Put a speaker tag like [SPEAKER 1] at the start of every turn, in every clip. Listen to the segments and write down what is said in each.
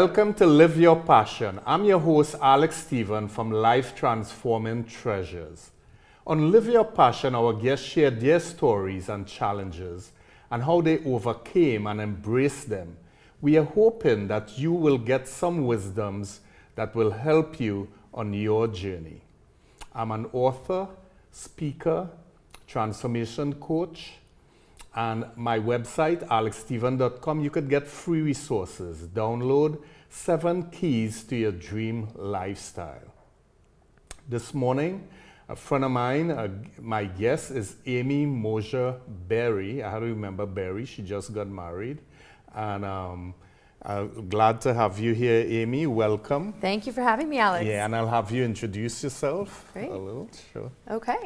[SPEAKER 1] Welcome to Live Your Passion. I'm your host, Alex Stephen from Life Transforming Treasures. On Live Your Passion, our guests share their stories and challenges and how they overcame and embraced them. We are hoping that you will get some wisdoms that will help you on your journey. I'm an author, speaker, transformation coach, and my website, alexstephen.com, you could get free resources. Download 7 keys to your dream lifestyle. This morning, a friend of mine, my guest is Amy Mosher-Berry. I had to remember Berry, she just got married. And I'm glad to have you here, Amy. Welcome.
[SPEAKER 2] Thank you for having me, Alex.
[SPEAKER 1] Yeah, and I'll have you introduce yourself.
[SPEAKER 2] Great.
[SPEAKER 1] A little. Sure.
[SPEAKER 2] Okay.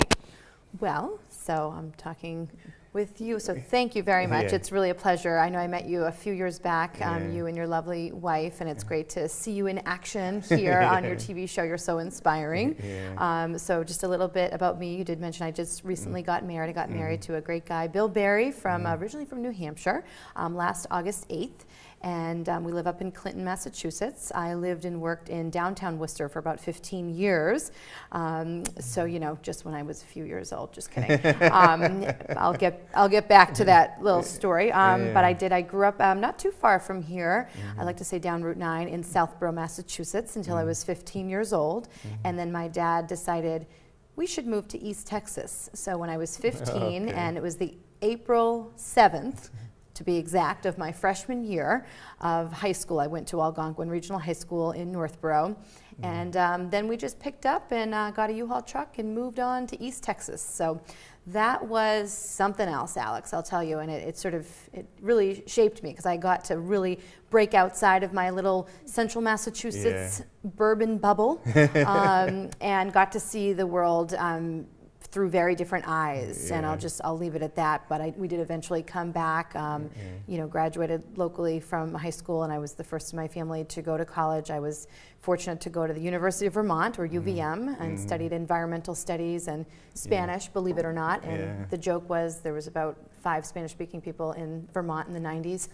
[SPEAKER 2] Well, so I'm talking with you, so thank you very much.
[SPEAKER 1] Yeah.
[SPEAKER 2] It's really a pleasure. I know I met you a few years back,
[SPEAKER 1] Yeah.
[SPEAKER 2] you and your lovely wife, and it's great to see you in action here on your TV show. You're so inspiring.
[SPEAKER 1] Yeah.
[SPEAKER 2] So just a little bit about me. You did mention I just recently got married. I got married to a great guy, Bill Berry, from originally from New Hampshire, last August 8th. And we live up in Clinton, Massachusetts. I lived and worked in downtown Worcester for about 15 years. So, you know, just when I was a few years old, just kidding. I'll get back to that little story. But I grew up not too far from here. I like to say down Route 9 in Southborough, Massachusetts until I was 15 years old. And then my dad decided we should move to East Texas. So when I was 15, and it was the April 7th, to be exact, of my freshman year of high school. I went to Algonquin Regional High School in Northborough. And then we just picked up and got a U-Haul truck and moved on to East Texas. So that was something else, Alex, I'll tell you. And it really shaped me because I got to really break outside of my little central Massachusetts bourbon bubble and got to see the world through very different eyes, and I'll leave it at that. But we did eventually come back. You know, graduated locally from high school, and I was the first in my family to go to college. I was fortunate to go to the University of Vermont, or UVM, and studied environmental studies and Spanish, believe it or not. And the joke was there was about 5 Spanish-speaking people in Vermont in the 90s.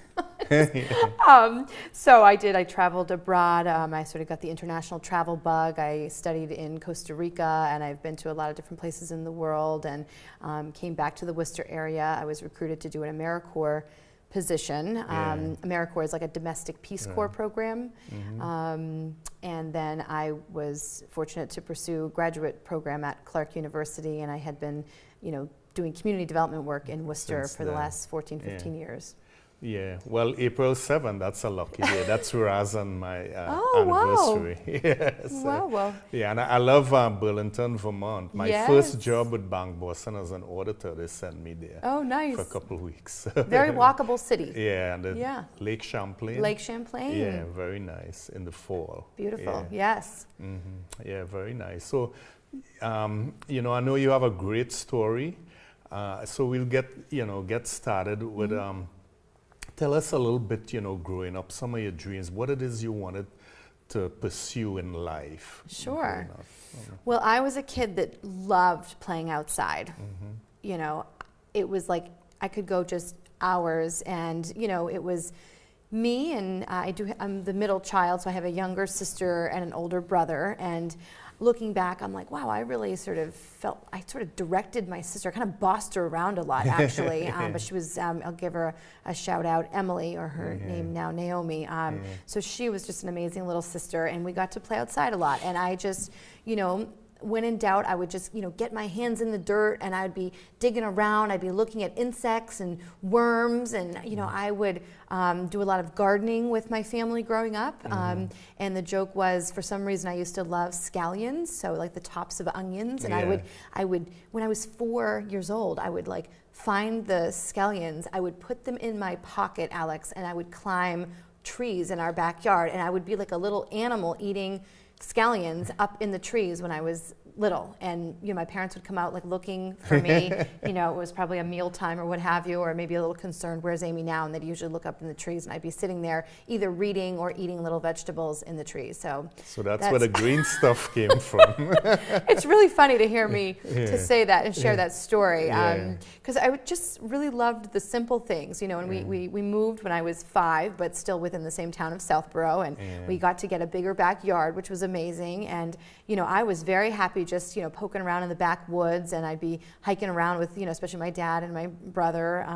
[SPEAKER 2] So I traveled abroad. I sort of got the international travel bug. I studied in Costa Rica, and I've been to a lot of different places in the world, and came back to the Worcester area. I was recruited to do an AmeriCorps position. AmeriCorps is like a domestic Peace Corps program. And then I was fortunate to pursue a graduate program at Clark University, and I had been, you know, doing community development work in Worcester for the last 14, 15 years. Yeah,
[SPEAKER 1] well, April 7th, that's a lucky day. That's Raz and my anniversary.
[SPEAKER 2] Wow.
[SPEAKER 1] Yes.
[SPEAKER 2] Wow, well.
[SPEAKER 1] Yeah, and I love Burlington, Vermont. My first job with Bank Boston as an auditor, they sent me there.
[SPEAKER 2] Oh, nice.
[SPEAKER 1] For a couple of weeks.
[SPEAKER 2] Very walkable city.
[SPEAKER 1] Yeah, and Lake Champlain.
[SPEAKER 2] Lake Champlain.
[SPEAKER 1] Yeah, very nice in the fall.
[SPEAKER 2] Beautiful, yes.
[SPEAKER 1] Yeah, very nice. So, you know, I know you have a great story. So we'll get started with, tell us a little bit, you know, growing up, some of your dreams, what it is you wanted to pursue in life.
[SPEAKER 2] Sure. Well, I was a kid that loved playing outside. You know, it was like I could go just hours, and, you know, it was me, and I'm the middle child, so I have a younger sister and an older brother, and looking back, I'm like, wow, I really sort of directed my sister, kind of bossed her around a lot, actually. But she was, I'll give her a shout out, Emily, or her name now, Naomi. So she was just an amazing little sister, and we got to play outside a lot. And I just, you know, when in doubt, I would just, you know, get my hands in the dirt, and I'd be digging around. I'd be looking at insects and worms, and, you know, I would do a lot of gardening with my family growing up. And the joke was, for some reason, I used to love scallions, so like the tops of onions. And I would, when I was 4 years old, I would like find the scallions. I would put them in my pocket, Alex, and I would climb trees in our backyard, and I would be like a little animal eating scallions up in the trees when I was little, and my parents would come out like looking for me. It was probably a meal time or what have you, or maybe a little concerned, where's Amy now? And they'd usually look up in the trees, and I'd be sitting there either reading or eating little vegetables in the trees. So
[SPEAKER 1] that's where the green stuff came from.
[SPEAKER 2] It's really funny to hear me to say that and share that story, because I just really loved the simple things. And we moved when I was 5, but still within the same town of Southborough, and we got to get a bigger backyard, which was amazing. And I was very happy just poking around in the backwoods, and I'd be hiking around with especially my dad and my brother,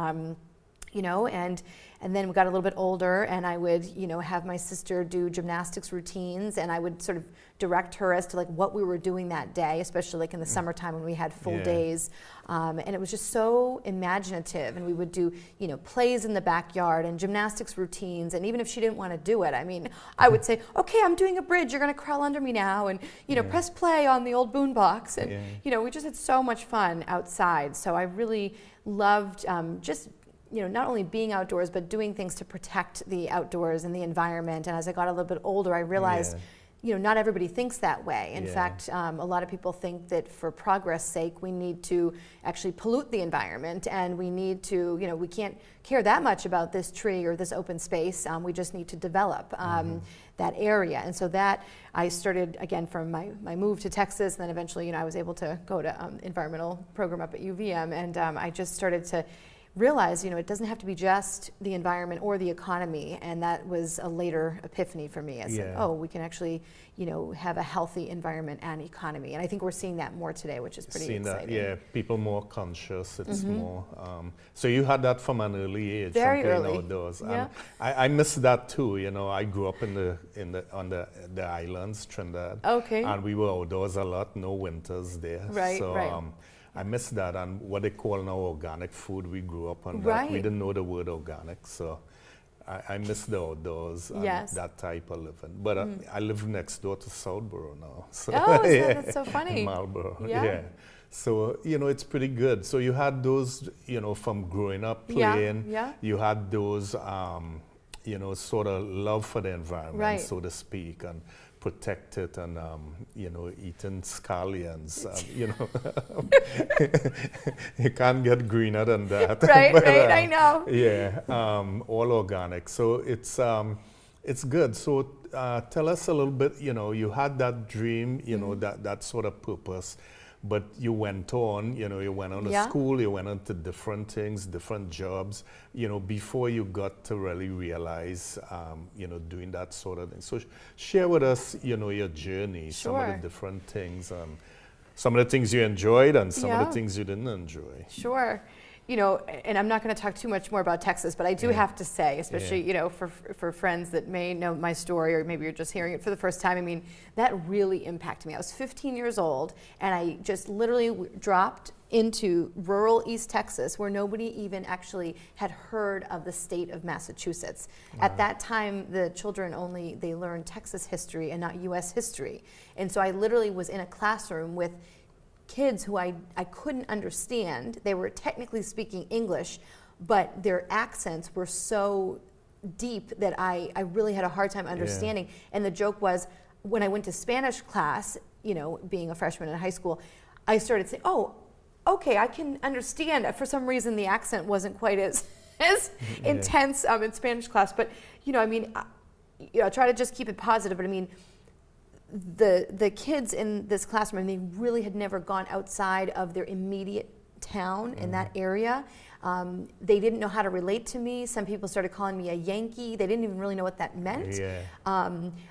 [SPEAKER 2] and then we got a little bit older, and I would have my sister do gymnastics routines, and I would sort of direct her as to like what we were doing that day, especially like in the summertime when we had full days, and it was just so imaginative. And we would do plays in the backyard and gymnastics routines, and even if she didn't want to do it, I would say, okay, I'm doing a bridge, you're going to crawl under me now, and press play on the old boombox, and we just had so much fun outside. So I really loved just not only being outdoors, but doing things to protect the outdoors and the environment. And as I got a little bit older, I realized, not everybody thinks that way. In fact, a lot of people think that for progress' sake, we need to actually pollute the environment, and we need to, we can't care that much about this tree or this open space. We just need to develop that area. And so that I started, again, from my move to Texas, and then eventually, I was able to go to environmental program up at UVM, and I just started to realize, it doesn't have to be just the environment or the economy, and that was a later epiphany for me. I said, we can actually, have a healthy environment and economy, and I think we're seeing that more today, which is pretty exciting. People more conscious. It's more. So you had that from an early age, very
[SPEAKER 1] from playing
[SPEAKER 2] early.
[SPEAKER 1] Outdoors. And I miss that too. I grew up on the islands, Trinidad.
[SPEAKER 2] Okay.
[SPEAKER 1] And we were outdoors a lot. No winters there.
[SPEAKER 2] Right.
[SPEAKER 1] So,
[SPEAKER 2] right.
[SPEAKER 1] I miss that, and what they call now organic food. We grew up on that.
[SPEAKER 2] Right.
[SPEAKER 1] We didn't know the word organic, so I miss the outdoors and that type of living. But I live next door to Southborough now. So
[SPEAKER 2] that's so funny.
[SPEAKER 1] In Marlborough, So, it's pretty good. So you had those, from growing up playing, you had those, sort of love for the environment, so to speak, and protect it, and eating scallions. You can't get greener than that.
[SPEAKER 2] Right,
[SPEAKER 1] but,
[SPEAKER 2] right. I know.
[SPEAKER 1] All organic. So it's good. So tell us a little bit. You had that dream. That sort of purpose. But you went on, you went on to school, you went on to different things, different jobs, before you got to really realize, doing that sort of thing. So share with us, your journey, some of the different things, some of the things you enjoyed and some of the things you didn't enjoy.
[SPEAKER 2] Sure. And I'm not going to talk too much more about Texas, but I do have to say, especially, for friends that may know my story, or maybe you're just hearing it for the first time, that really impacted me. I was 15 years old, and I just literally dropped into rural East Texas, where nobody even actually had heard of the state of Massachusetts. At that time, the children they learned Texas history and not U.S. history. And so I literally was in a classroom with kids who I couldn't understand. They were technically speaking English, but their accents were so deep that I really had a hard time understanding. And the joke was, when I went to Spanish class, being a freshman in high school, I started saying, okay, I can understand. For some reason, the accent wasn't quite as intense in Spanish class. But, I try to just keep it positive. But the kids in this classroom, they really had never gone outside of their immediate town in that area. They didn't know how to relate to me. Some people started calling me a Yankee. They didn't even really know what that meant.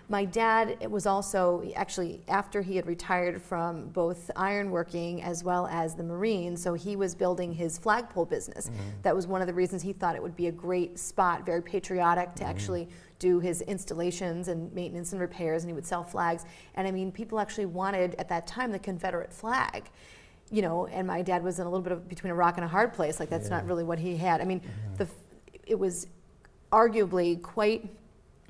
[SPEAKER 2] My dad was also, actually, after he had retired from both ironworking as well as the Marines, so he was building his flagpole business. That was one of the reasons he thought it would be a great spot, very patriotic, to actually do his installations and maintenance and repairs, and he would sell flags. And people actually wanted, at that time, the Confederate flag. And my dad was in a little bit of between a rock and a hard place. That's not really what he had. It was arguably quite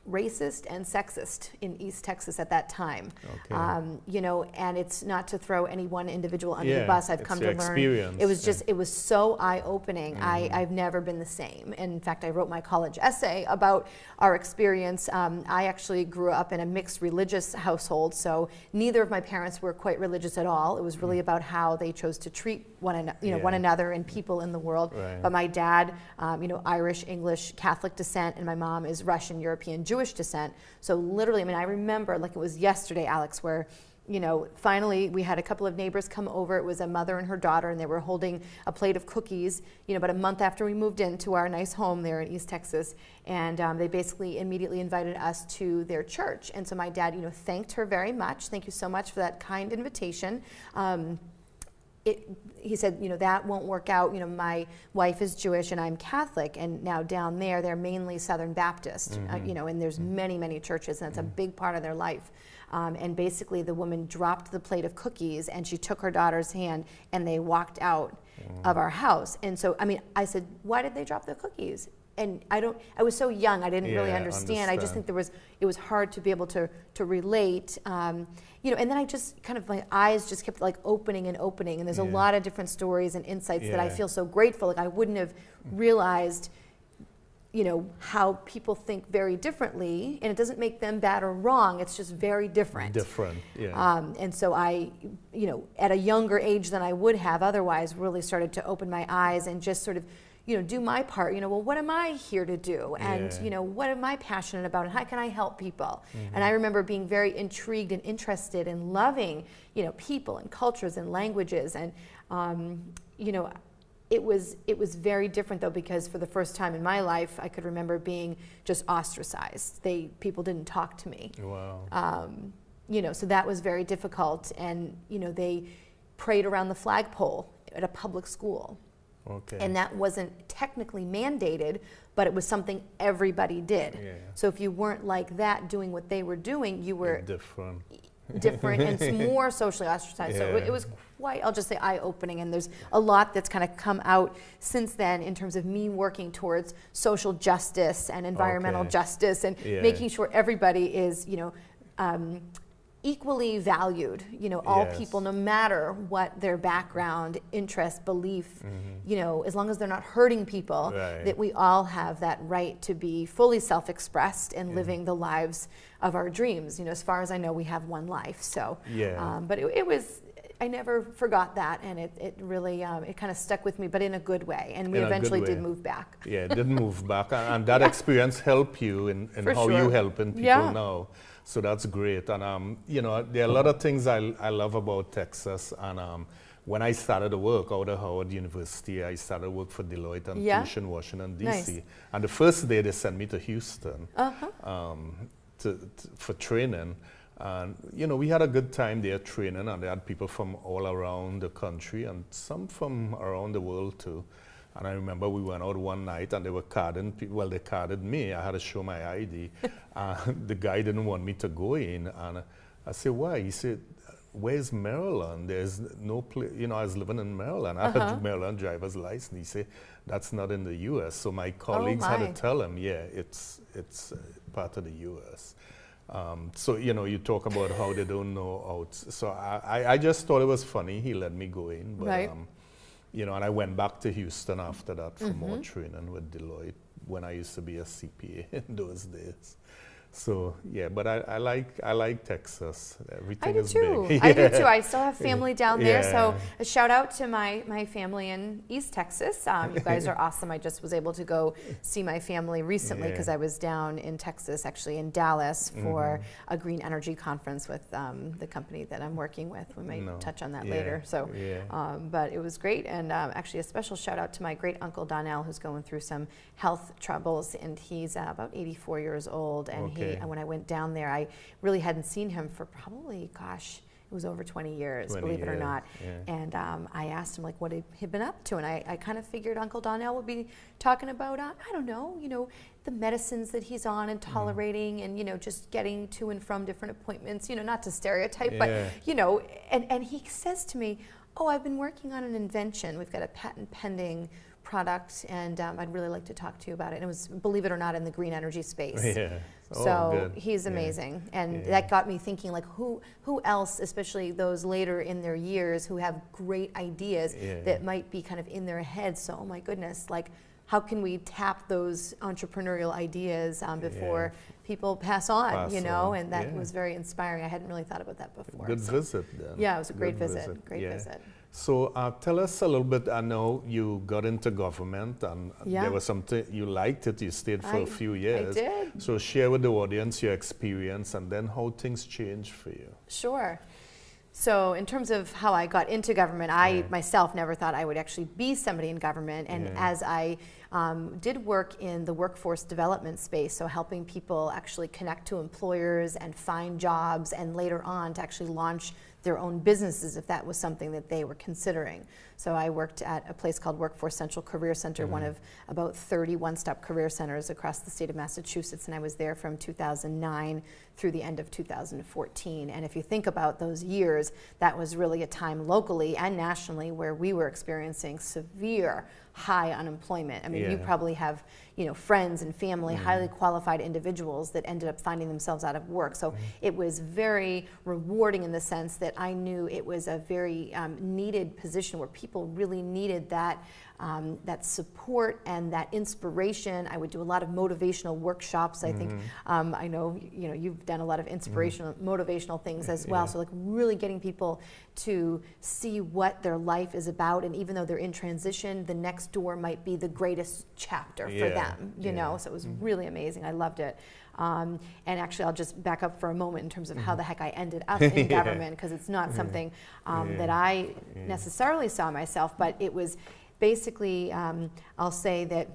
[SPEAKER 2] racist and sexist in East Texas at that time.
[SPEAKER 1] Okay.
[SPEAKER 2] You know, and it's not to throw any one individual under the
[SPEAKER 1] Yeah,
[SPEAKER 2] bus. I've
[SPEAKER 1] it's
[SPEAKER 2] come
[SPEAKER 1] your
[SPEAKER 2] to learn.
[SPEAKER 1] experience,
[SPEAKER 2] It was
[SPEAKER 1] yeah.
[SPEAKER 2] just, it was so eye-opening. I've never been the same. And in fact, I wrote my college essay about our experience. I actually grew up in a mixed religious household, so neither of my parents were quite religious at all. It was really about how they chose to treat one another and people in the world.
[SPEAKER 1] Right.
[SPEAKER 2] But my dad, you know, Irish, English, Catholic descent, and my mom is Russian, European, Jewish descent. So literally, I mean, I remember like it was yesterday, Alex, where, you know, finally we had a couple of neighbors come over. It was a mother and her daughter, and they were holding a plate of cookies, you know, about a month after we moved into our nice home there in East Texas. And they basically immediately invited us to their church. And so my dad, you know, thanked her very much. Thank you so much for that kind invitation. He said, you know, that won't work out. You know, my wife is Jewish and I'm Catholic, and now down there they're mainly Southern Baptist. You know, and there's many, many churches, and it's a big part of their life. And basically, the woman dropped the plate of cookies, and she took her daughter's hand, and they walked out of our house. And so, I mean, I said, why did they drop the cookies? And I was so young, I didn't really understand. I just think it was hard to be able to relate. You know, and then I just kind of, my eyes just kept like opening and opening, and there's a lot of different stories and insights that I feel so grateful. Like I wouldn't have realized, you know, how people think very differently, and it doesn't make them bad or wrong, it's just very different. And so I, you know, at a younger age than I would have otherwise, really started to open my eyes and just sort of, you know, do my part. You know, well, what am I here to do? And, you know, what am I passionate about? And how can I help people? And I remember being very intrigued and interested in loving, you know, people and cultures and languages. And, you know, it was very different, though, because for the first time in my life, I could remember being just ostracized. People didn't talk to me.
[SPEAKER 1] Wow.
[SPEAKER 2] You know, so that was very difficult. And, you know, they prayed around the flagpole at a public school.
[SPEAKER 1] Okay.
[SPEAKER 2] And that wasn't technically mandated, but it was something everybody did. So if you weren't like that doing what they were doing, you were different and more socially ostracized. So it was quite, I'll just say, eye-opening. And there's a lot that's kind of come out since then in terms of me working towards social justice and environmental justice and making sure everybody is, you know, equally valued, you know, all people, no matter what their background, interest, belief, you know, as long as they're not hurting people, that we all have that right to be fully self-expressed and living the lives of our dreams. You know, as far as I know, we have one life. So, but it was, I never forgot that, and it really, it kind of stuck with me, but in a good way. And we eventually did move back.
[SPEAKER 1] Yeah, did move back, and that experience helped you in how you helping people now. So that's great. And, you know, there are a lot of things I love about Texas. And when I started to work out of Howard University, I started to work for Deloitte and Touche in Washington, D.C.
[SPEAKER 2] Nice.
[SPEAKER 1] And the first day they sent me to Houston for training. And, you know, we had a good time there training, and they had people from all around the country and some from around the world too. And I remember we went out one night and they were carding people. Well, they carded me. I had to show my ID. The guy didn't want me to go in. And I said, why? He said, where's Maryland? There's no place. You know, I was living in Maryland. I had a Maryland driver's license. He said, that's not in the U.S. So my colleagues had to tell him, it's part of the U.S. So, you know, you talk about how they don't know out. So I just thought it was funny. He let me go in. But, you know, and I went back to Houston after that for more training with Deloitte when I used to be a CPA in those days. So yeah, but I like Texas. Everything is big.
[SPEAKER 2] I do too. I still have family down there. So a shout out to my family in East Texas. You guys are awesome. I just was able to go see my family recently because I was down in Texas, actually in Dallas, for a green energy conference with the company that I'm working with. We might touch on that later. So, but it was great. And actually a special shout out to my great uncle Donnell, who's going through some health troubles, and he's about 84 years old. And when I went down there, I really hadn't seen him for probably, gosh, it was over 20 years, believe it or not. And I asked him, like, what he'd been up to. And I kind of figured Uncle Donnell would be talking about, I don't know, the medicines that he's on and tolerating and, just getting to and from different appointments, not to stereotype, but, and he says to me, Oh, I've been working on an invention. We've got a patent pending product, and I'd really like to talk to you about it. And it was, believe it or not, in the green energy space.
[SPEAKER 1] Yeah.
[SPEAKER 2] So he's amazing, and that got me thinking, like, who else, especially those later in their years, who have great ideas that might be kind of in their heads. So, oh my goodness, like, how can we tap those entrepreneurial ideas before people pass on, you know? And that was very inspiring. I hadn't really thought about that before.
[SPEAKER 1] Good visit then.
[SPEAKER 2] Yeah, it was a great visit. Great visit.
[SPEAKER 1] So tell us a little bit. I know you got into government, and there was something, you liked it, you stayed for a few years.
[SPEAKER 2] I did.
[SPEAKER 1] So share with the audience your experience and then how things changed for you.
[SPEAKER 2] Sure. So in terms of how I got into government, I myself never thought I would actually be somebody in government. And as I did work in the workforce development space, so helping people actually connect to employers and find jobs, and later on to actually launch their own businesses if that was something that they were considering. So I worked at a place called Workforce Central Career Center, one of about 30 one-stop career centers across the state of Massachusetts, and I was there from 2009 through the end of 2014. And if you think about those years, that was really a time locally and nationally where we were experiencing severe high unemployment. I mean, you probably have, you know, friends and family, highly qualified individuals that ended up finding themselves out of work. So it was very rewarding in the sense that I knew it was a very needed position where people really needed that that support and that inspiration. I would do a lot of motivational workshops. I think I know, you know, you've done a lot of inspirational, motivational things as well. So like really getting people to see what their life is about, and even though they're in transition, the next door might be the greatest chapter for them. You know, so it was really amazing. I loved it. And actually, I'll just back up for a moment in terms of how the heck I ended up in government, because it's not something that I necessarily saw myself, but it was basically, I'll say that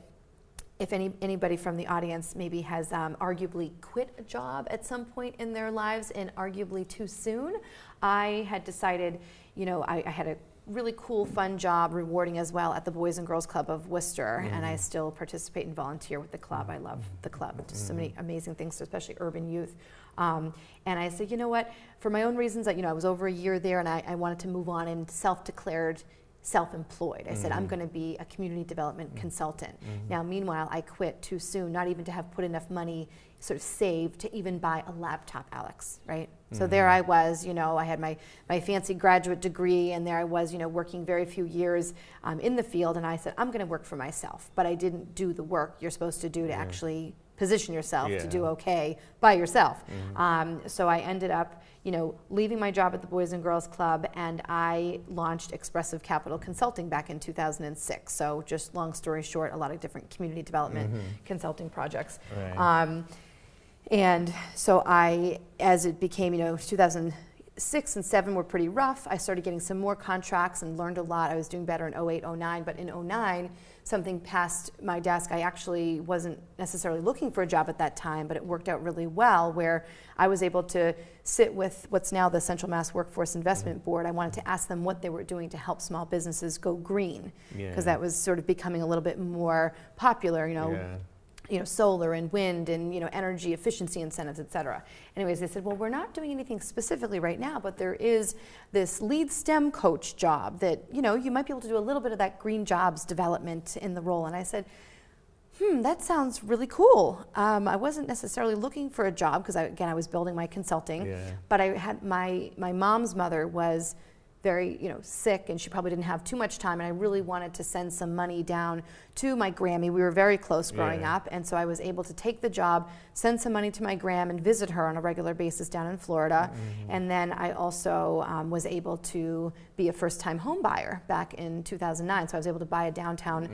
[SPEAKER 2] if anybody from the audience maybe has arguably quit a job at some point in their lives, and arguably too soon, I had decided, you know, I had a really cool, fun job, rewarding as well, at the Boys and Girls Club of Worcester, and I still participate and volunteer with the club. I love the club, just so many amazing things, especially urban youth. And I said, you know what, for my own reasons, you know, I was over a year there, and I wanted to move on, and self-declared self-employed. I said, I'm going to be a community development consultant. Now, meanwhile, I quit too soon, not even to have put enough money sort of saved to even buy a laptop, Alex, right? So there I was, you know, I had my fancy graduate degree, and there I was, you know, working very few years in the field, and I said, I'm going to work for myself, but I didn't do the work you're supposed to do to actually position yourself to do okay by yourself. So I ended up, you know, leaving my job at the Boys and Girls Club, and I launched Expressive Capital Consulting back in 2006. So just long story short, a lot of different community development consulting projects. And so as it became, you know, 2006 and 7 were pretty rough. I started getting some more contracts and learned a lot. I was doing better in 08, 09, but in 09, something passed my desk. I actually wasn't necessarily looking for a job at that time, but it worked out really well, where I was able to sit with what's now the Central Mass Workforce Investment Board. I wanted to ask them what they were doing to help small businesses go green, because that was sort of becoming a little bit more popular, you know. You know, solar and wind and, you know, energy efficiency incentives, et cetera. Anyways, they said, well, we're not doing anything specifically right now, but there is this lead STEM coach job that, you know, you might be able to do a little bit of that green jobs development in the role. And I said, that sounds really cool. I wasn't necessarily looking for a job, because I was building my consulting, but I had my mom's mother was very, you know, sick, and she probably didn't have too much time, and I really wanted to send some money down to my Grammy. We were very close growing up, and so I was able to take the job, send some money to my Gram, and visit her on a regular basis down in Florida. And then I also was able to be a first-time home buyer back in 2009, so I was able to buy a downtown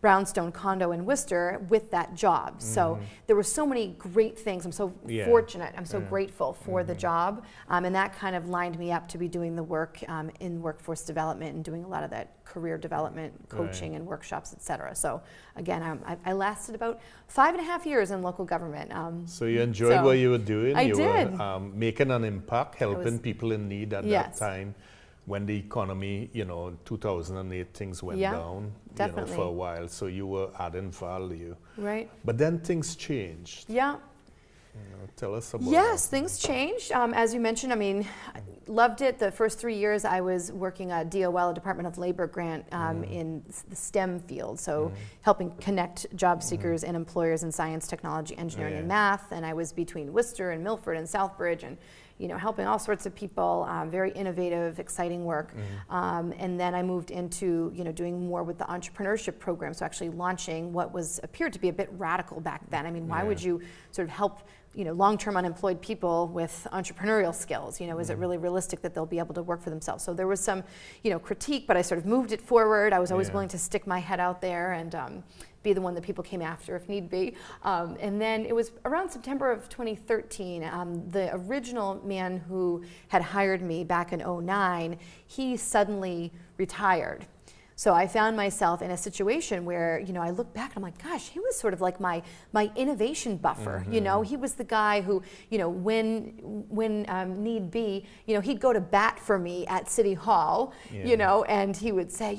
[SPEAKER 2] brownstone condo in Worcester with that job. So there were so many great things. I'm so fortunate. I'm so grateful for the job. And that kind of lined me up to be doing the work in workforce development and doing a lot of that career development, coaching and workshops, et cetera. So again, I lasted about 5.5 years in local government.
[SPEAKER 1] So you enjoyed what you were doing?
[SPEAKER 2] I
[SPEAKER 1] you
[SPEAKER 2] did.
[SPEAKER 1] were making an impact, helping people in need at that time. When the economy, you know, 2008, things went down, you know, for a while. So you were adding value. Right. But then things changed. Tell us about
[SPEAKER 2] Yes,
[SPEAKER 1] that.
[SPEAKER 2] things changed. As you mentioned, I mean, I loved it. The first 3 years I was working at DOL, a Department of Labor grant in the STEM field, so helping connect job seekers and employers in science, technology, engineering, and math. And I was between Worcester and Milford and Southbridge, and helping all sorts of people, very innovative, exciting work. And then I moved into, doing more with the entrepreneurship program, so actually launching what appeared to be a bit radical back then. I mean, why would you sort of help long-term unemployed people with entrepreneurial skills? Is it really realistic that they'll be able to work for themselves? So there was some, critique, but I sort of moved it forward. I was always willing to stick my head out there and be the one that people came after if need be. And then it was around September of 2013, the original man who had hired me back in '09, he suddenly retired. So I found myself in a situation where, I look back and I'm like, gosh, he was sort of like my innovation buffer. He was the guy who, when need be, he'd go to bat for me at City Hall, and he would say,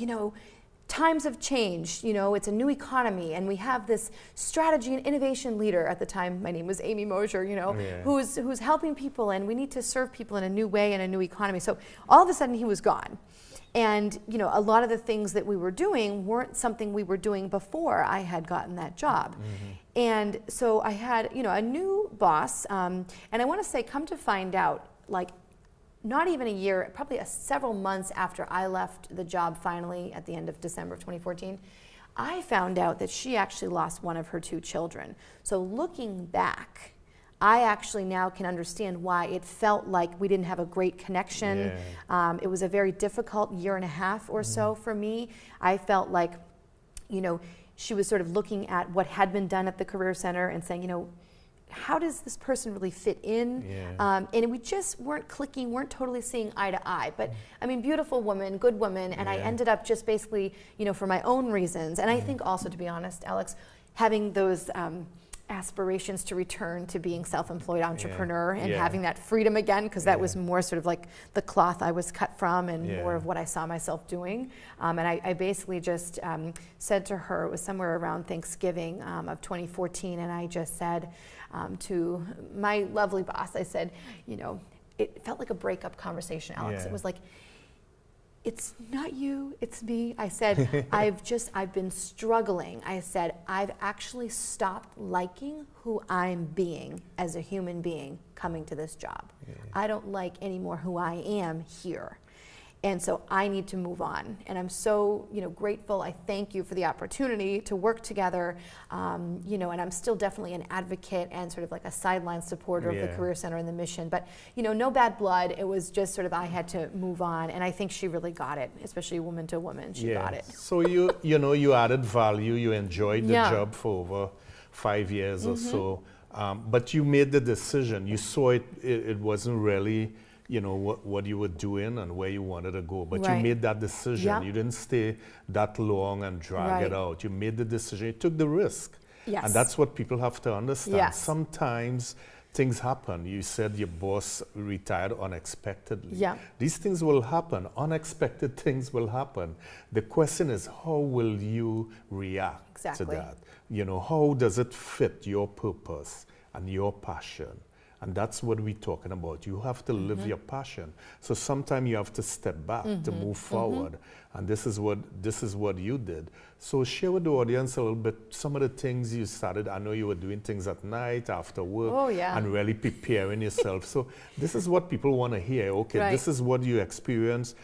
[SPEAKER 2] times have changed, it's a new economy, and we have this strategy and innovation leader. At the time, my name was Amy Mosher, who's helping people, and we need to serve people in a new way in a new economy. So all of a sudden he was gone. And a lot of the things that we were doing weren't something we were doing before I had gotten that job. And so I had a new boss, and I want to say, come to find out, like not even a year, probably several months after I left the job finally at the end of December of 2014, I found out that she actually lost one of her 2 children. So looking back, I actually now can understand why it felt like we didn't have a great connection. It was a very difficult year and a half or so for me. I felt like, she was sort of looking at what had been done at the Career Center and saying, how does this person really fit in? And we just weren't clicking, weren't totally seeing eye to eye. But I mean, beautiful woman, good woman, and I ended up just basically, for my own reasons. And I think also, to be honest, Alex, having those aspirations to return to being self-employed entrepreneur and having that freedom again, because that was more sort of like the cloth I was cut from and more of what I saw myself doing. And I basically just said to her, it was somewhere around Thanksgiving of 2014, and I just said to my lovely boss, I said, it felt like a breakup conversation, Alex. It was like, it's not you, it's me. I said, I've been struggling. I said, I've actually stopped liking who I'm being as a human being coming to this job. I don't like anymore who I am here. And so I need to move on. And I'm so, grateful. I thank you for the opportunity to work together. And I'm still definitely an advocate and sort of like a sideline supporter of the Career Center and the mission. But, no bad blood. It was just sort of I had to move on. And I think she really got it, especially woman to woman. She got it.
[SPEAKER 1] So you added value. You enjoyed the job for over 5 years or so. But you made the decision. You saw it wasn't really what you were doing and where you wanted to go. But you made that decision. You didn't stay that long and drag it out. You made the decision. You took the risk. And that's what people have to understand. Sometimes things happen. You said your boss retired unexpectedly. These things will happen. Unexpected things will happen. The question is, how will you react to that? How does it fit your purpose and your passion? And that's what we're talking about. You have to live your passion. So sometimes you have to step back to move forward. And this is what you did. So share with the audience a little bit some of the things you started. I know you were doing things at night after work and really preparing yourself. So this is what people want to hear. Okay, this is what you experienced.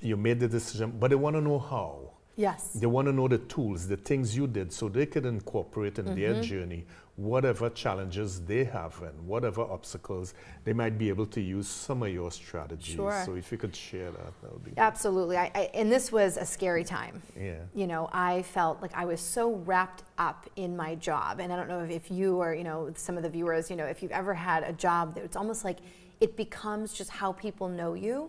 [SPEAKER 1] You made the decision, but they want to know how. They want to know the tools, the things you did, so they could incorporate in their journey whatever challenges they have and whatever obstacles, they might be able to use some of your strategies. So if you could share that would be
[SPEAKER 2] Absolutely. And this was a scary time. I felt like I was so wrapped up in my job. And I don't know if you or, some of the viewers, if you've ever had a job that it's almost like it becomes just how people know you.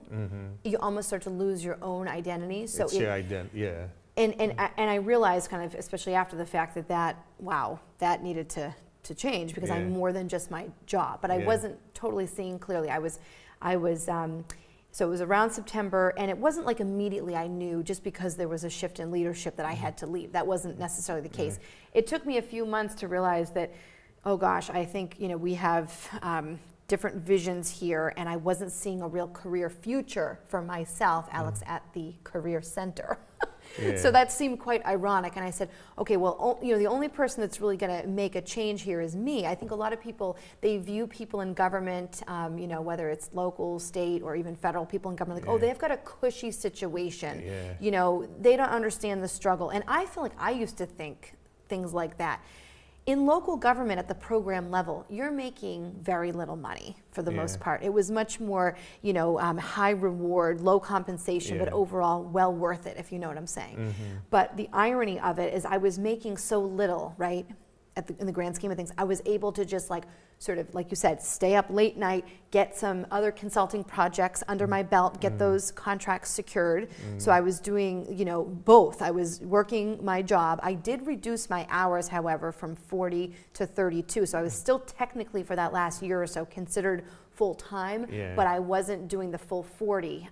[SPEAKER 2] You almost start to lose your own identity. So
[SPEAKER 1] it's your identity,
[SPEAKER 2] And I realized kind of, especially after the fact that needed to change because I'm more than just my job. But I wasn't totally seeing clearly. So it was around September, and it wasn't like immediately I knew just because there was a shift in leadership that I had to leave. That wasn't necessarily the case. It took me a few months to realize that Oh gosh, I think, we have different visions here, and I wasn't seeing a real career future for myself, Alex, at the career center.
[SPEAKER 1] Yeah.
[SPEAKER 2] So that seemed quite ironic, and I said, okay, well, the only person that's really going to make a change here is me. I think a lot of people, they view people in government, whether it's local, state, or even federal people in government, like, oh, they've got a cushy situation.
[SPEAKER 1] Yeah.
[SPEAKER 2] They don't understand the struggle. And I feel like I used to think things like that. In local government at the program level, you're making very little money for the most part. It was much more, high reward, low compensation, but overall well worth it, if you know what I'm saying. But the irony of it is I was making so little, right? In the grand scheme of things, I was able to just sort of, like you said, stay up late night, get some other consulting projects under my belt, get those contracts secured. So I was doing, both. I was working my job. I did reduce my hours, however, from 40 to 32. So I was still technically, for that last year or so, considered full-time, but I wasn't doing the full 40.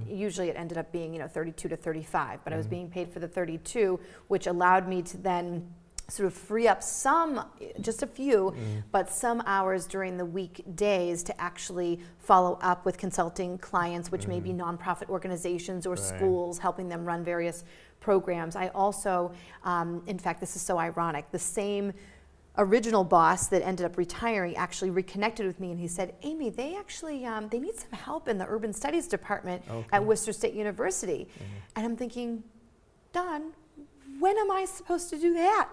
[SPEAKER 2] Usually it ended up being, 32 to 35, but I was being paid for the 32, which allowed me to then sort of free up just a few, but some hours during the weekdays to actually follow up with consulting clients, which may be nonprofit organizations or schools, helping them run various programs. I also, in fact, this is so ironic, the same original boss that ended up retiring actually reconnected with me, and he said, Amy, they actually, they need some help in the urban studies department at Worcester State University. And I'm thinking, Don, when am I supposed to do that?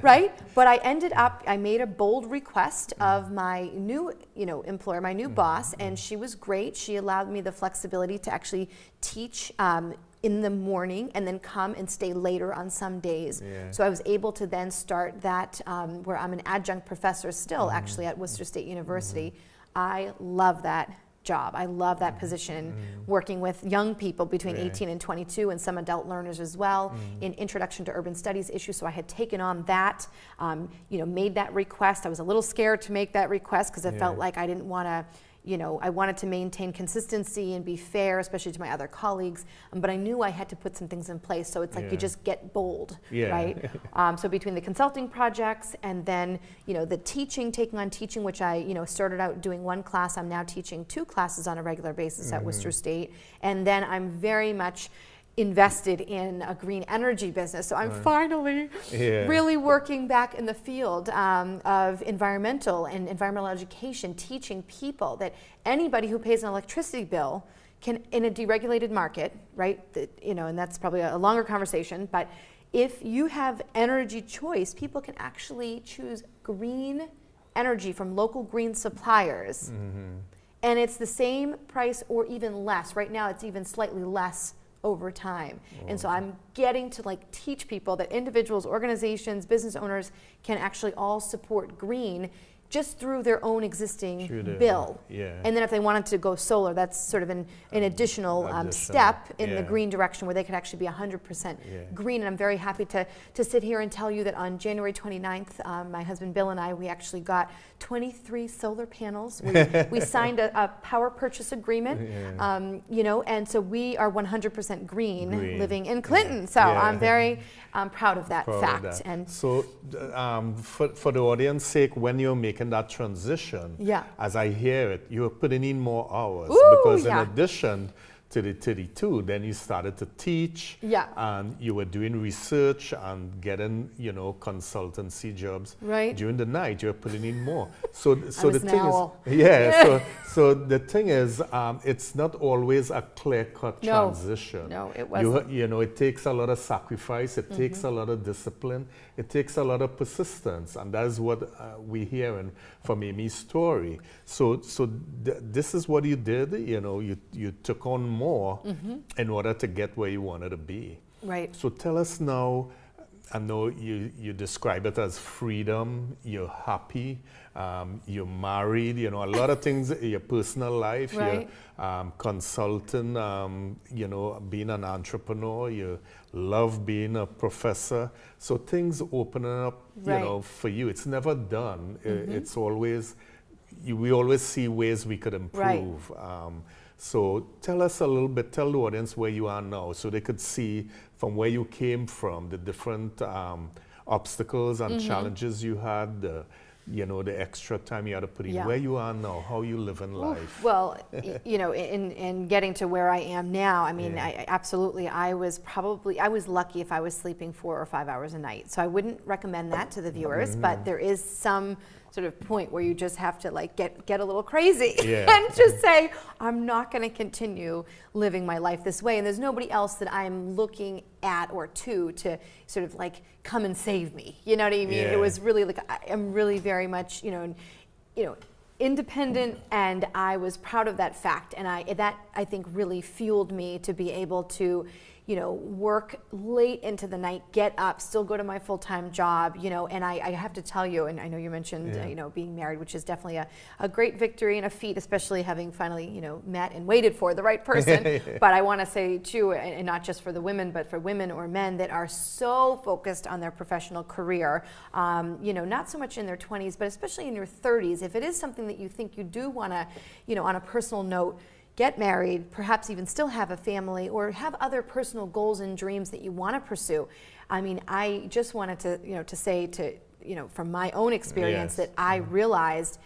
[SPEAKER 2] Right? But I made a bold request of my new, employer, my new boss, and she was great. She allowed me the flexibility to actually teach in the morning and then come and stay later on some days. So I was able to then start that where I'm an adjunct professor still actually at Worcester State University. I love that job. I love that position, working with young people between 18 and 22 and some adult learners as well in Introduction to Urban Studies issues. So I had taken on that, made that request. I was a little scared to make that request because I felt like I didn't want to, I wanted to maintain consistency and be fair, especially to my other colleagues, but I knew I had to put some things in place. So it's like you just get bold, right? So between the consulting projects and then, the taking on teaching, which I, started out doing one class, I'm now teaching 2 classes on a regular basis at Worcester State. And then I'm very much invested in a green energy business. So I'm finally really working back in the field of environmental education, teaching people that anybody who pays an electricity bill can, in a deregulated market, right, and that's probably a longer conversation, but if you have energy choice, people can actually choose green energy from local green suppliers. And it's the same price or even less. Right now it's even slightly less over time. And so I'm getting to teach people that individuals, organizations, business owners can actually all support green just through their own existing bill. And then if they wanted to go solar, that's sort of an additional step in the green direction where they could actually be 100% green. And I'm very happy to sit here and tell you that on January 29th, my husband Bill and I, we actually got 23 solar panels. We signed a power purchase agreement, and so we are 100% green living in Clinton. So I'm very proud of that fact. And
[SPEAKER 1] so for the audience's sake, when you're making that transition, as I hear it, you're putting in more hours because in addition to the 32, then you started to teach, and you were doing research and getting, consultancy jobs. During the night, you're putting in more. So the thing is, so the thing is, it's not always a clear-cut transition.
[SPEAKER 2] No, it wasn't.
[SPEAKER 1] It takes a lot of sacrifice. It takes a lot of discipline. It takes a lot of persistence, and that is what we're hearing from Amy's story. So this is what you did. You took on more in order to get where you wanted to be.
[SPEAKER 2] Right.
[SPEAKER 1] So tell us now. I know you describe it as freedom. You're happy. You're married. A lot of things in your personal life. You're consulting. Being an entrepreneur. You love being a professor. So things opening up. For you. It's never done. It's always. We always see ways we could improve. So tell us a little bit, tell the audience where you are now so they could see from where you came from, the different obstacles and challenges you had, you know, the extra time you had to put in.
[SPEAKER 2] Yeah.
[SPEAKER 1] Where you are now, how you live in life.
[SPEAKER 2] Well, you know, in getting to where I am now, I mean,
[SPEAKER 1] Yeah.
[SPEAKER 2] I absolutely, I was lucky if I was sleeping 4 or 5 hours a night. So I wouldn't recommend that to the viewers, but there is some sort of point where you just have to like get a little crazy and just say, I'm not going to continue living my life this way. And there's nobody else that I'm looking at or to sort of like come and save me. You know what I mean? It was really like, I'm really very much, you know, independent, and I was proud of that fact. And that I think really fueled me to be able to, you know, work late into the night, get up, still go to my full-time job, you know, and I have to tell you, and I know you mentioned, you know, being married, which is definitely a great victory and a feat, especially having finally, you know, met and waited for the right person. But I want to say too, and not just for the women, but for women or men that are so focused on their professional career, you know, not so much in their 20s, but especially in your 30s, if it is something that you think you do want to, you know, on a personal note, get married, perhaps even still have a family, or have other personal goals and dreams that you want to pursue. I mean, I just wanted to, you know, to say to, you know, from my own experience that I realized,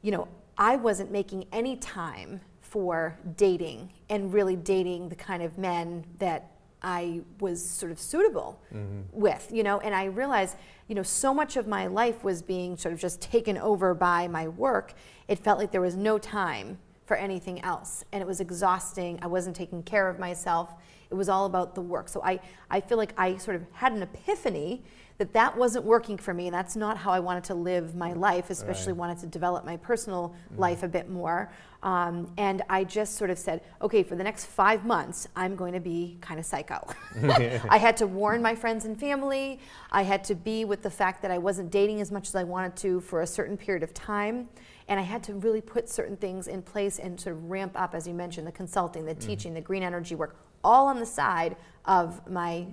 [SPEAKER 2] you know, I wasn't making any time for dating and really dating the kind of men that I was sort of suitable with, you know, and I realized, you know, so much of my life was being sort of just taken over by my work. It felt like there was no time for anything else, and it was exhausting. I wasn't taking care of myself. It was all about the work. So I feel like I sort of had an epiphany that wasn't working for me, and that's not how I wanted to live my life, especially wanted to develop my personal life a bit more. And I just sort of said, okay, for the next 5 months, I'm going to be kind of psycho. I had to warn my friends and family. I had to be with the fact that I wasn't dating as much as I wanted to for a certain period of time. And I had to really put certain things in place and sort of ramp up, as you mentioned, the consulting, the teaching, the green energy work, all on the side of my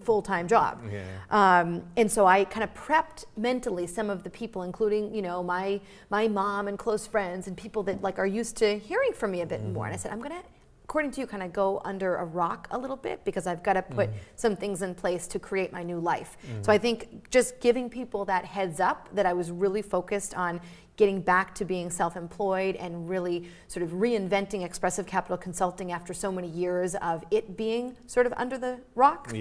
[SPEAKER 2] full-time job. And so I kind of prepped mentally some of the people, including, you know, my mom and close friends and people that like are used to hearing from me a bit more. And I said, I'm going to, according to you, kind of go under a rock a little bit, because I've got to put some things in place to create my new life. So I think just giving people that heads up that I was really focused on getting back to being self-employed and really sort of reinventing Expressive Capital Consulting after so many years of it being sort of under the rock.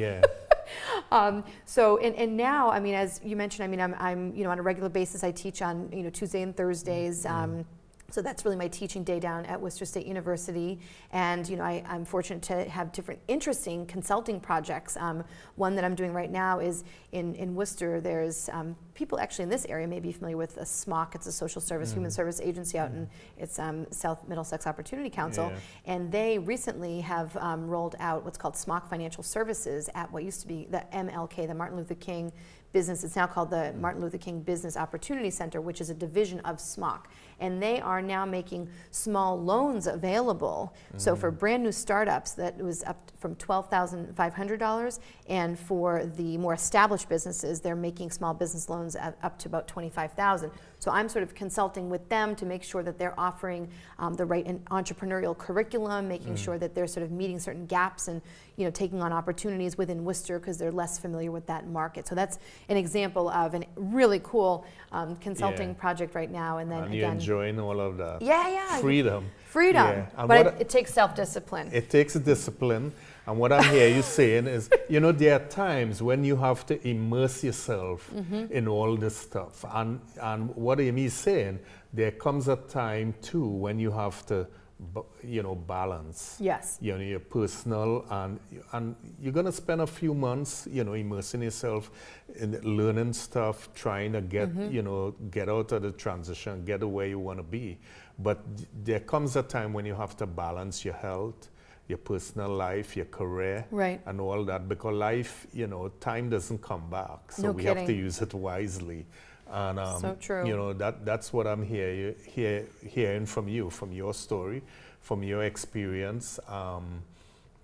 [SPEAKER 2] So and now, I mean, as you mentioned, I mean, I'm you know, on a regular basis, I teach on, you know, Tuesday and Thursdays. So that's really my teaching day down at Worcester State University. And, you know, I'm fortunate to have different interesting consulting projects. One that I'm doing right now is in Worcester. There's people actually in this area may be familiar with a SMOC. It's a social service, human service agency out in South Middlesex Opportunity Council. And they recently have rolled out what's called SMOC Financial Services at what used to be the MLK, the Martin Luther King Business. It's now called the Martin Luther King Business Opportunity Center, which is a division of SMOC. And they are now making small loans available. So for brand new startups, that was up from $12,500. And for the more established businesses, they're making small business loans up to about $25,000. So I'm sort of consulting with them to make sure that they're offering the right entrepreneurial curriculum, making sure that they're sort of meeting certain gaps and, you know, taking on opportunities within Worcester because they're less familiar with that market. So that's an example of a really cool consulting project right now. And then
[SPEAKER 1] and
[SPEAKER 2] again,
[SPEAKER 1] you're enjoying all of that.
[SPEAKER 2] Freedom.
[SPEAKER 1] And
[SPEAKER 2] But it takes self-discipline.
[SPEAKER 1] It takes discipline. And what I hear you saying is, you know, there are times when you have to immerse yourself in all this stuff. And what Amy is saying, there comes a time too when you have to, you know, balance. You know, your personal and you're gonna spend a few months, you know, immersing yourself in learning stuff, trying to get, you know, get out of the transition, get to where you want to be. But there comes a time when you have to balance your health, your personal life, your career, and all that, because life, you know, time doesn't come back, so we have to use it wisely. And
[SPEAKER 2] so true.
[SPEAKER 1] You know, that's what I'm hearing from you, from your story, from your experience.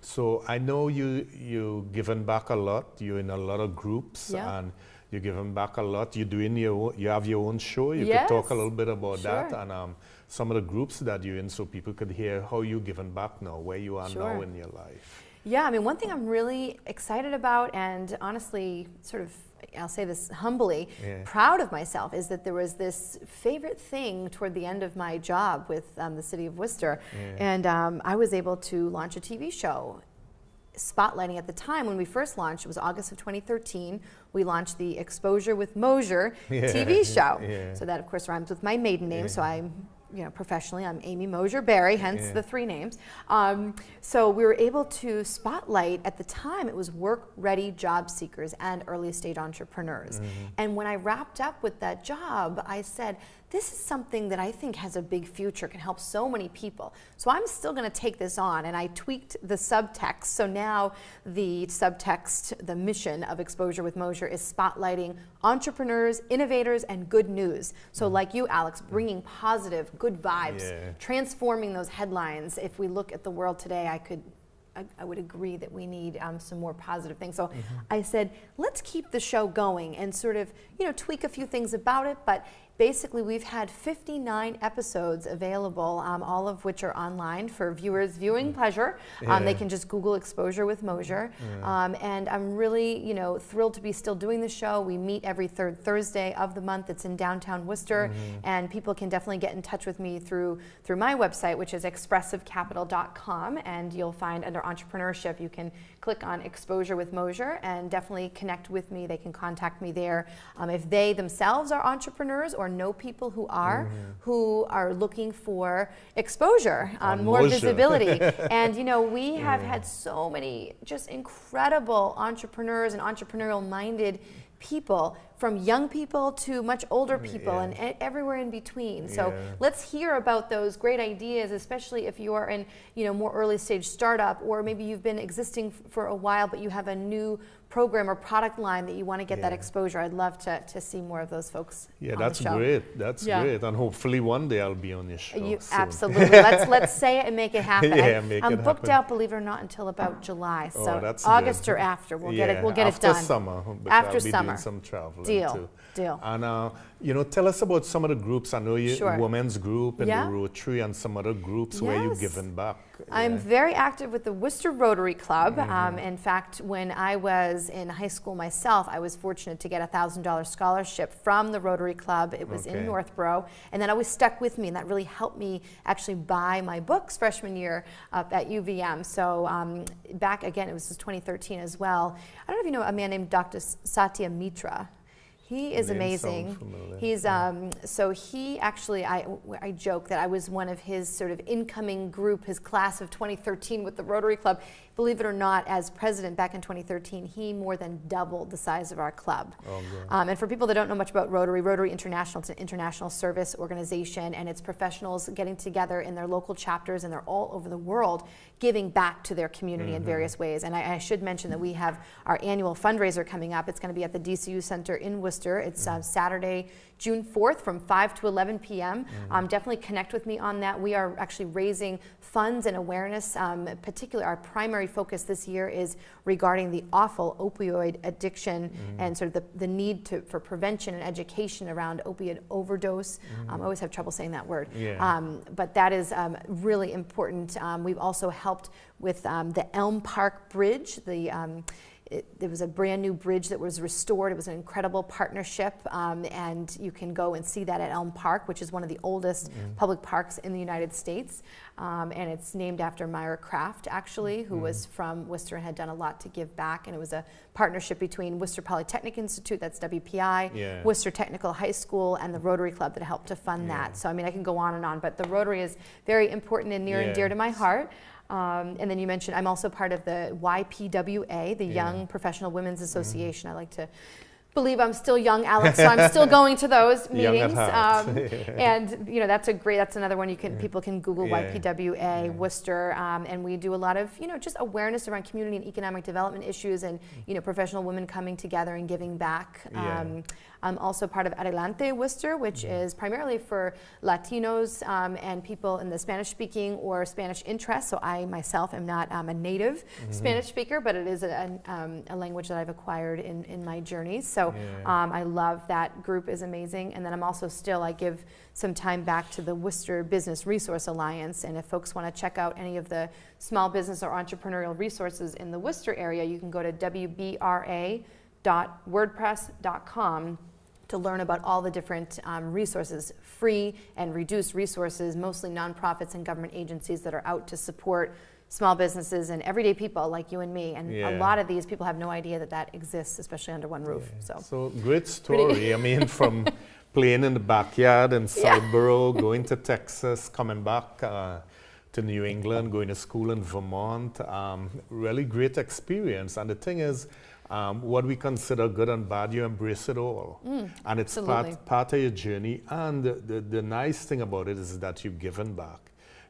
[SPEAKER 1] So I know you've given back a lot. You're in a lot of groups, and you're giving back a lot. You're doing you have your own show. You could talk a little bit about that and some of the groups that you're in, so people could hear how you're giving back now, where you are now in your life.
[SPEAKER 2] Yeah, I mean, one thing I'm really excited about, and honestly, sort of, I'll say this humbly, proud of myself, is that there was this favorite thing toward the end of my job with the city of Worcester, and I was able to launch a TV show. Spotlighting at the time when we first launched, it was August of 2013, we launched the Exposure with Mosher TV show. So that, of course, rhymes with my maiden name, so I'm, professionally, I'm Amy Mosher-Berry, hence the 3 names. So we were able to spotlight, at the time, it was work-ready job seekers and early-stage entrepreneurs. And when I wrapped up with that job, I said, this is something that I think has a big future, can help so many people. So I'm still going to take this on, and I tweaked the subtext. So now the subtext, the mission of Exposure with Mosher is spotlighting entrepreneurs, innovators, and good news. So like you, Alex, bringing positive, good vibes, transforming those headlines. If we look at the world today, I would agree that we need some more positive things. So I said, let's keep the show going and sort of, tweak a few things about it, but basically, we've had 59 episodes available, all of which are online for viewers' viewing pleasure. They can just Google Exposure with Mosher. And I'm really, thrilled to be still doing the show. We meet every third Thursday of the month. It's in downtown Worcester. And people can definitely get in touch with me through my website, which is expressivecapital.com. And you'll find under entrepreneurship, you can click on Exposure with Mosher and definitely connect with me. They can contact me there. If they themselves are entrepreneurs or know people who are looking for exposure, more visibility. And we have had so many just incredible entrepreneurs and entrepreneurial minded people, from young people to much older people and everywhere in between. So let's hear about those great ideas, especially if you are in more early stage startup, or maybe you've been existing for a while but you have a new program or product line that you want to get that exposure. I'd love to see more of those folks on
[SPEAKER 1] that's
[SPEAKER 2] the show.
[SPEAKER 1] great. That's great. And hopefully one day I'll be on your show.
[SPEAKER 2] Absolutely. let's say it and make it happen. I'm booked
[SPEAKER 1] happen.
[SPEAKER 2] out, believe it or not, until about July. So
[SPEAKER 1] that's
[SPEAKER 2] August
[SPEAKER 1] good.
[SPEAKER 2] or after. We'll get it done.
[SPEAKER 1] After summer.
[SPEAKER 2] After
[SPEAKER 1] I'll be
[SPEAKER 2] summer.
[SPEAKER 1] doing some traveling
[SPEAKER 2] Deal.
[SPEAKER 1] too. And tell us about some of the groups. I know you Women's Group and the Rotary and some other groups where you've given back.
[SPEAKER 2] I'm very active with the Worcester Rotary Club. In fact, when I was in high school myself, I was fortunate to get a $1,000 scholarship from the Rotary Club. It was in Northborough, and that always stuck with me, and that really helped me actually buy my books freshman year up at UVM. So back again, it was 2013 as well. I don't know if you know a man named Dr. Satya Mitra. He is amazing. He's so he actually, I joke that I was one of his sort of incoming group, his class of 2013 with the Rotary Club. Believe it or not, as president back in 2013, he more than doubled the size of our club. And for people that don't know much about Rotary, Rotary International, it's an international service organization, and it's professionals getting together in their local chapters, and they're all over the world giving back to their community in various ways. And I should mention that we have our annual fundraiser coming up. It's going to be at the DCU Center in Worcester. It's Saturday, June 4th from 5 to 11 p.m. Definitely connect with me on that. We are actually raising funds and awareness. Particularly, our primary focus this year is regarding the awful opioid addiction and sort of the need for prevention and education around opiate overdose. I always have trouble saying that word. But that is really important. We've also helped with the Elm Park Bridge. There was a brand new bridge that was restored. It was an incredible partnership, and you can go and see that at Elm Park, which is one of the oldest public parks in the United States. And it's named after Myra Kraft, actually, who was from Worcester and had done a lot to give back. And it was a partnership between Worcester Polytechnic Institute, that's WPI, Worcester Technical High School, and the Rotary Club that helped to fund that. So, I mean, I can go on, but the Rotary is very important and near and dear to my heart. And then you mentioned I'm also part of the YPWA, the Young Professional Women's Association. I like to believe I'm still young, Alex, so I'm still going to those meetings. And that's another one people can Google YPWA Worcester, and we do a lot of just awareness around community and economic development issues, and professional women coming together and giving back. I'm also part of Adelante Worcester, which is primarily for Latinos and people in the Spanish-speaking or Spanish interest. So I myself am not a native Spanish speaker, but it is a language that I've acquired in my journey. So So I love that group is amazing. And then I'm also I give some time back to the Worcester Business Resource Alliance. And if folks want to check out any of the small business or entrepreneurial resources in the Worcester area, you can go to wbra.wordpress.com to learn about all the different resources, free and reduced resources, mostly nonprofits and government agencies that are out to support small businesses and everyday people like you and me. And a lot of these people have no idea that that exists, especially under one roof.
[SPEAKER 1] So great story. I mean, from playing in the backyard in Southborough, going to Texas, coming back to New England, going to school in Vermont. Really great experience. And the thing is, what we consider good and bad, you embrace it all. And it's part of your journey. And the nice thing about it is that you've given back.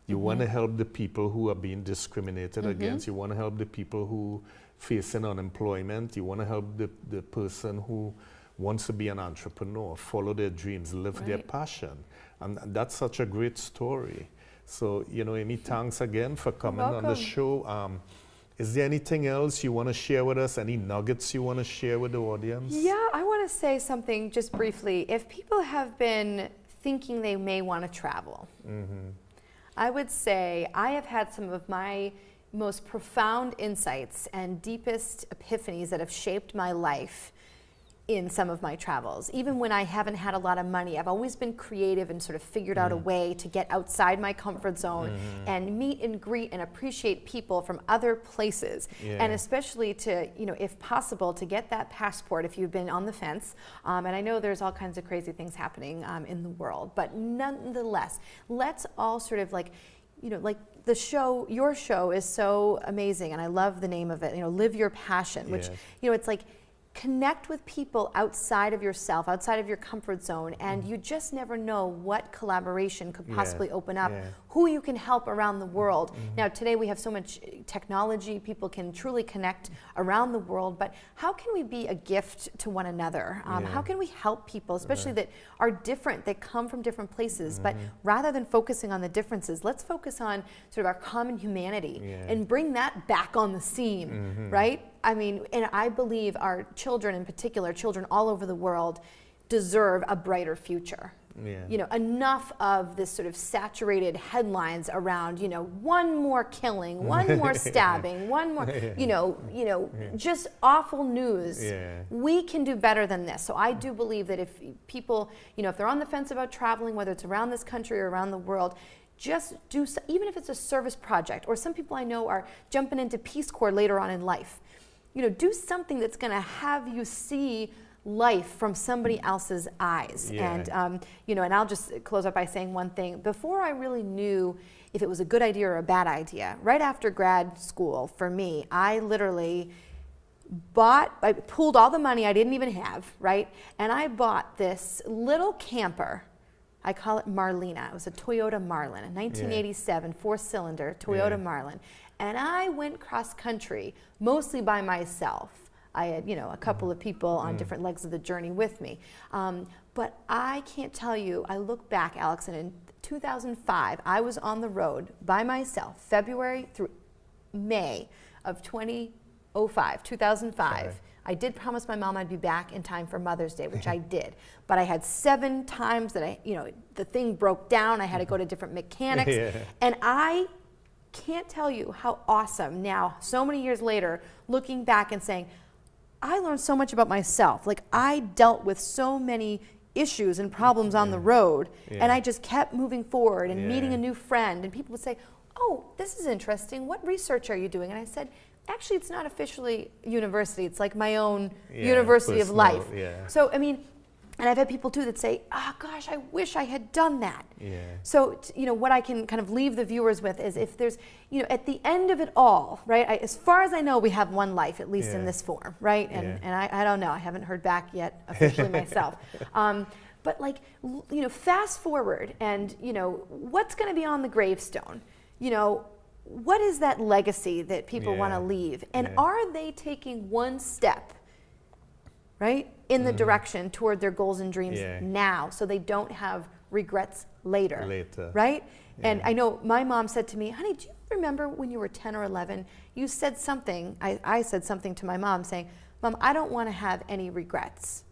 [SPEAKER 1] You want to help the people who are being discriminated against. You want to help the people who facing unemployment. You want to help the person who wants to be an entrepreneur, follow their dreams, live their passion. And that's such a great story. So, Amy, thanks again for coming on the show. Is there anything else you want to share with us? Any nuggets you want to share with the audience?
[SPEAKER 2] Yeah, I want to say something just briefly. If people have been thinking they may want to travel, I would say I have had some of my most profound insights and deepest epiphanies that have shaped my life in some of my travels. Even when I haven't had a lot of money, I've always been creative and sort of figured out a way to get outside my comfort zone and meet and greet and appreciate people from other places. And especially to, if possible, to get that passport if you've been on the fence. And I know there's all kinds of crazy things happening in the world, but nonetheless, let's all sort of like the show, your show is so amazing, and I love the name of it, Live Your Passion, which, it's like, connect with people outside of yourself, outside of your comfort zone, and you just never know what collaboration could possibly open up, who you can help around the world. Now, today we have so much technology, people can truly connect around the world, but how can we be a gift to one another? How can we help people, especially that are different, that come from different places, but rather than focusing on the differences, let's focus on sort of our common humanity and bring that back on the scene, right? I mean, and I believe our children in particular, children all over the world, deserve a brighter future. Enough of this sort of saturated headlines around, one more killing, one more stabbing, one more, just awful news. We can do better than this. So I do believe that if people, if they're on the fence about traveling, whether it's around this country or around the world, just do, even if it's a service project, or some people I know are jumping into Peace Corps later on in life. Do something that's going to have you see life from somebody else's eyes. And, and I'll just close up by saying one thing. Before I really knew if it was a good idea or a bad idea, right after grad school, for me, I literally I pooled all the money I didn't even have, right? And I bought this little camper. I call it Marlena. It was a Toyota Marlin, a 1987 four-cylinder Toyota Marlin. And I went cross-country, mostly by myself. I had, a couple of people on different legs of the journey with me. But I can't tell you, I look back, Alex, and in 2005, I was on the road by myself, February through May of 2005. I did promise my mom I'd be back in time for Mother's Day, which I did. But I had 7 times that the thing broke down. I had to go to different mechanics. And I can't tell you how awesome now, so many years later, looking back and saying, I learned so much about myself. Like, I dealt with so many issues and problems on the road, and I just kept moving forward and meeting a new friend, and people would say, oh, this is interesting. What research are you doing? And I said, actually, it's not officially university. It's like my own university of life. So, I mean, and I've had people too that say, oh gosh, I wish I had done that. So, what I can kind of leave the viewers with is, if there's, at the end of it all, right, as far as I know, we have one life, at least in this form, right? And I don't know, I haven't heard back yet officially myself. But like, fast forward and, what's going to be on the gravestone? What is that legacy that people want to leave? And are they taking one step, right, in the direction toward their goals and dreams now, so they don't have regrets later. Right? And I know my mom said to me, honey, do you remember when you were 10 or 11, you said something, I said something to my mom saying, Mom, I don't want to have any regrets.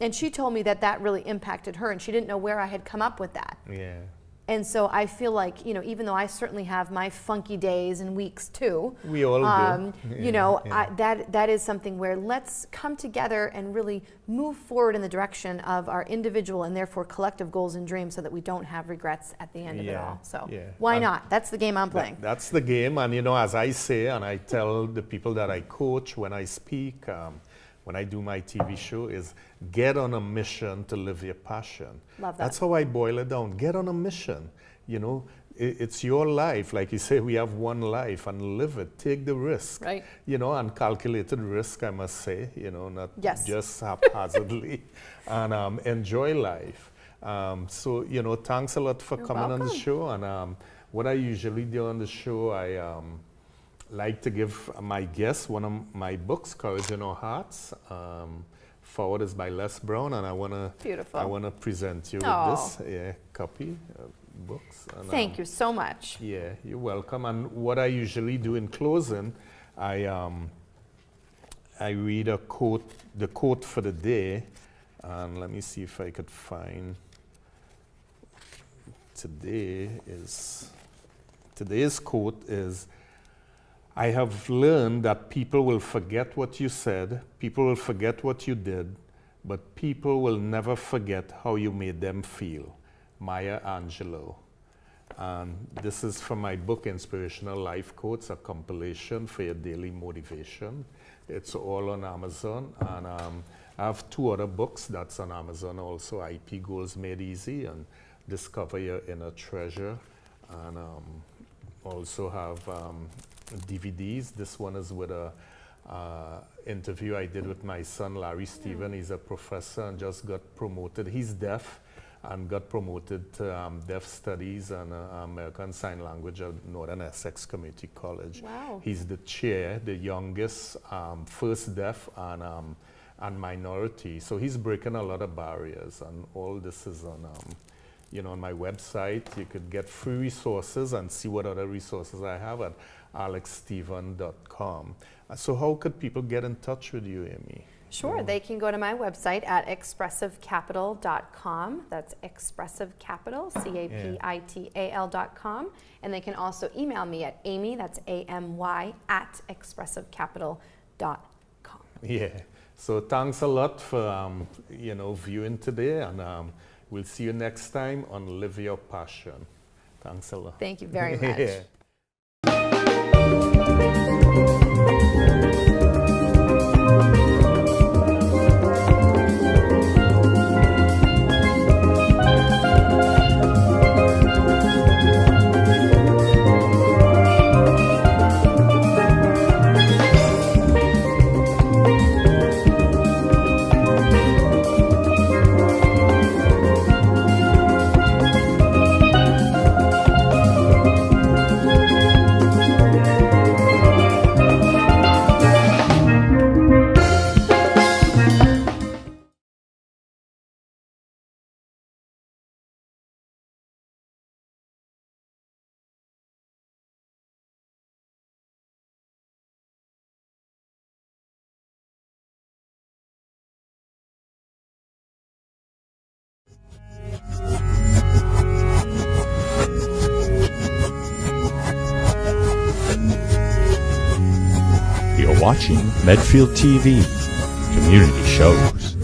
[SPEAKER 2] And she told me that that really impacted her, and she didn't know where I had come up with that.
[SPEAKER 1] Yeah.
[SPEAKER 2] And so I feel like, you know, even though I certainly have my funky days and weeks too,
[SPEAKER 1] We all do.
[SPEAKER 2] you know, that is something where let's come together and really move forward in the direction of our individual and therefore collective goals and dreams so that we don't have regrets at the end of it all. So why not? That's the game I'm playing.
[SPEAKER 1] That's the game. And, you know, as I say, and I tell the people that I coach when I speak, when I do my TV show, is get on a mission to live your passion.
[SPEAKER 2] Love that.
[SPEAKER 1] That's how I boil it down. Get on a mission. You know, it's your life. Like you say, we have one life, and live it. Take the risk.
[SPEAKER 2] Right.
[SPEAKER 1] You know, and calculated risk, I must say, you know, not
[SPEAKER 2] Yes.
[SPEAKER 1] just haphazardly. And enjoy life. So, you know, thanks a lot for
[SPEAKER 2] You're
[SPEAKER 1] coming on the
[SPEAKER 2] welcome.
[SPEAKER 1] show. And what I usually do on the show, I like to give my guests one of my books, Courage in Our Hearts. Forward is by Les Brown, and I wanna present you with this copy of books. And,
[SPEAKER 2] Thank you so much.
[SPEAKER 1] Yeah, you're welcome. And what I usually do in closing, I read a quote, the quote for the day, and let me see if I could find. Today's quote is, I have learned that people will forget what you said, people will forget what you did, but people will never forget how you made them feel. Maya Angelou. And this is from my book, Inspirational Life Quotes, a compilation for your daily motivation. It's all on Amazon. And I have 2 other books that's on Amazon also, IP Goals Made Easy and Discover Your Inner Treasure. And also have DVDs. This one is with a interview I did with my son, Larry Stephen. He's a professor and just got promoted. He's deaf and got promoted to Deaf Studies and American Sign Language at Northern Essex Community College.
[SPEAKER 2] Wow.
[SPEAKER 1] He's the chair, the youngest, first deaf and minority. So he's breaking a lot of barriers, and all this is on you know, on my website. You could get free resources and see what other resources I have at alexsteven.com. So how could people get in touch with you, Amy?
[SPEAKER 2] Sure, they can go to my website at expressivecapital.com. That's expressivecapital, CAPITAL.com. And they can also email me at Amy, that's AMY, at expressivecapital.com.
[SPEAKER 1] Yeah, so thanks a lot for you know, viewing today, and we'll see you next time on Live Your Passion. Thanks a lot.
[SPEAKER 2] Thank you very much.
[SPEAKER 1] Yeah.
[SPEAKER 3] You're watching Medfield TV, community shows.